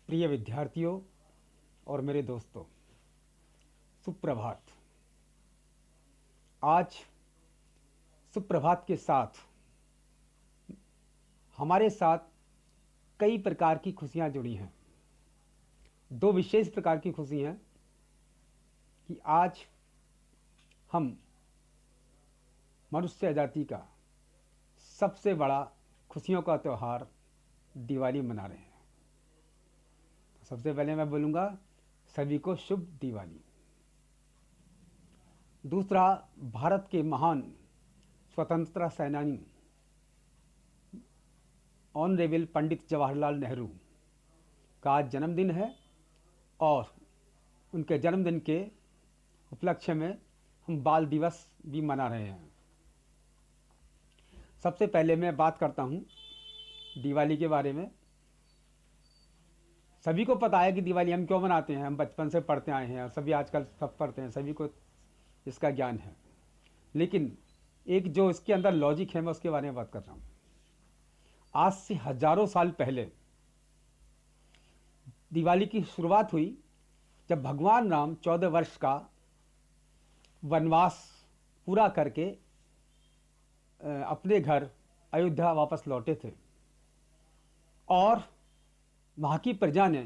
प्रिय विद्यार्थियों और मेरे दोस्तों, सुप्रभात। आज सुप्रभात के साथ हमारे साथ कई प्रकार की खुशियां जुड़ी हैं। दो विशेष प्रकार की खुशी हैं कि आज हम मनुष्य जाति का सबसे बड़ा खुशियों का त्यौहार दिवाली मना रहे हैं। सबसे पहले मैं बोलूँगा सभी को शुभ दिवाली। दूसरा, भारत के महान स्वतंत्रता सेनानी ऑनरेबल पंडित जवाहरलाल नेहरू का आज जन्मदिन है और उनके जन्मदिन के उपलक्ष्य में हम बाल दिवस भी मना रहे हैं। सबसे पहले मैं बात करता हूँ दिवाली के बारे में। सभी को पता है कि दिवाली हम क्यों मनाते हैं, हम बचपन से पढ़ते आए हैं और सभी आजकल सब पढ़ते हैं, सभी को इसका ज्ञान है। लेकिन एक जो इसके अंदर लॉजिक है, मैं उसके बारे में बात कर रहा हूँ। आज से हजारों साल पहले दिवाली की शुरुआत हुई जब भगवान राम 14 वर्ष का वनवास पूरा करके अपने घर अयोध्या वापस लौटे थे और वहाँ की प्रजा ने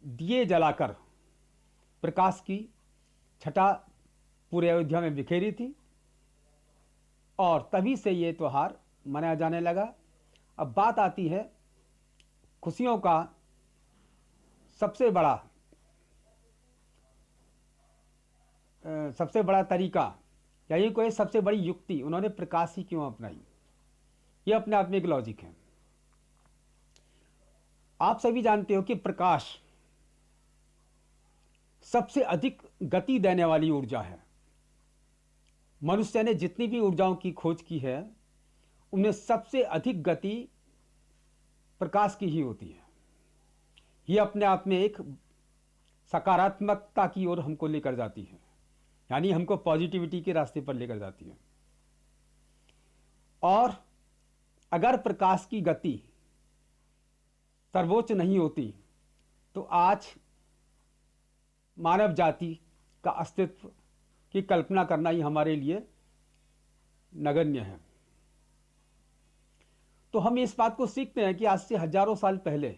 दिए जलाकर प्रकाश की छटा पूरे अयोध्या में बिखेरी थी और तभी से ये त्यौहार मनाया जाने लगा। अब बात आती है खुशियों का सबसे बड़ा तरीका, या ये कोई सबसे बड़ी युक्ति उन्होंने प्रकाश ही क्यों अपनाई, ये अपने आप में एक लॉजिक है। आप सभी जानते हो कि प्रकाश सबसे अधिक गति देने वाली ऊर्जा है। मनुष्य ने जितनी भी ऊर्जाओं की खोज की है उनमें सबसे अधिक गति प्रकाश की ही होती है। यह अपने आप में एक सकारात्मकता की ओर हमको लेकर जाती है, यानी हमको पॉजिटिविटी के रास्ते पर लेकर जाती है। और अगर प्रकाश की गति सर्वोच्च नहीं होती तो आज मानव जाति का अस्तित्व की कल्पना करना ही हमारे लिए नगण्य है। तो हम इस बात को सीखते हैं कि आज से हजारों साल पहले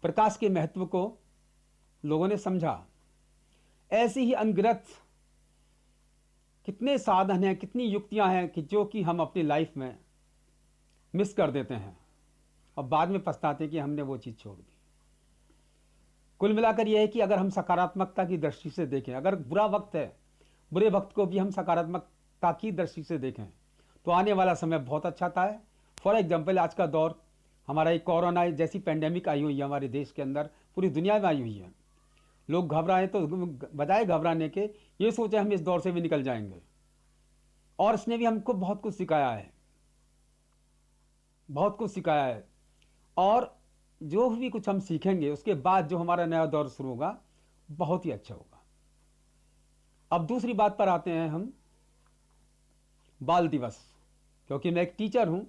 प्रकाश के महत्व को लोगों ने समझा। ऐसी ही अनगिनत कितने साधन हैं, कितनी युक्तियां हैं कि जो कि हम अपनी लाइफ में मिस कर देते हैं और बाद में पछताते हैं कि हमने वो चीज़ छोड़ दी। कुल मिलाकर यह है कि अगर हम सकारात्मकता की दृष्टि से देखें, अगर बुरा वक्त है, बुरे वक्त को भी हम सकारात्मकता की दृष्टि से देखें तो आने वाला समय बहुत अच्छा था। फॉर एग्जाम्पल, आज का दौर हमारा एक कोरोना जैसी पेंडेमिक आई हुई है हमारे देश के अंदर, पूरी दुनिया में आई हुई है। लोग घबराए तो बजाय घबराने के ये सोचे हम इस दौर से भी निकल जाएंगे। और इसने भी हमको बहुत कुछ सिखाया है, बहुत कुछ सिखाया है। और जो भी कुछ हम सीखेंगे उसके बाद जो हमारा नया दौर शुरू होगा बहुत ही अच्छा होगा। अब दूसरी बात पर आते हैं हम, बाल दिवस। क्योंकि मैं एक टीचर हूं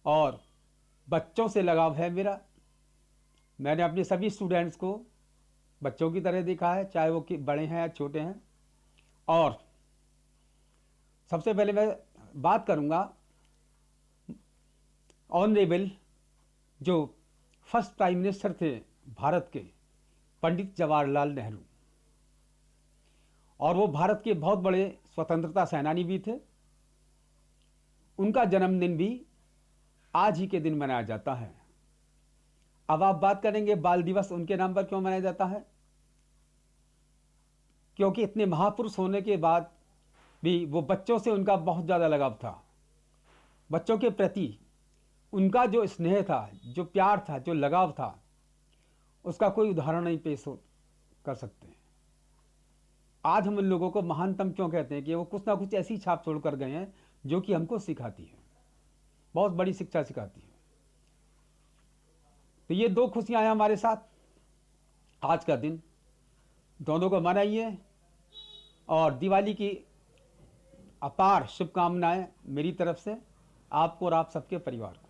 और बच्चों से लगाव है मेरा। मैंने अपने सभी स्टूडेंट्स को बच्चों की तरह देखा है, चाहे वो बड़े हैं या छोटे हैं। और सबसे पहले मैं बात करूंगा ऑनरेबल जो फर्स्ट प्राइम मिनिस्टर थे भारत के, पंडित जवाहरलाल नेहरू। और वो भारत के बहुत बड़े स्वतंत्रता सेनानी भी थे। उनका जन्मदिन भी आज ही के दिन मनाया जाता है। अब आप बात करेंगे बाल दिवस उनके नाम पर क्यों मनाया जाता है। क्योंकि इतने महापुरुष होने के बाद भी वो बच्चों से उनका बहुत ज़्यादा लगाव था। बच्चों के प्रति उनका जो स्नेह था, जो प्यार था, जो लगाव था, उसका कोई उदाहरण नहीं पेश कर सकते। आज हम उन लोगों को महानतम क्यों कहते हैं कि वो कुछ ना कुछ ऐसी छाप छोड़ कर गए हैं जो कि हमको सिखाती है, बहुत बड़ी शिक्षा सिखाती है। तो ये दो खुशियां हैं हमारे साथ। आज का दिन दोनों को मनाइए और दिवाली की अपार शुभकामनाएं मेरी तरफ से आपको और आप सबके परिवार को।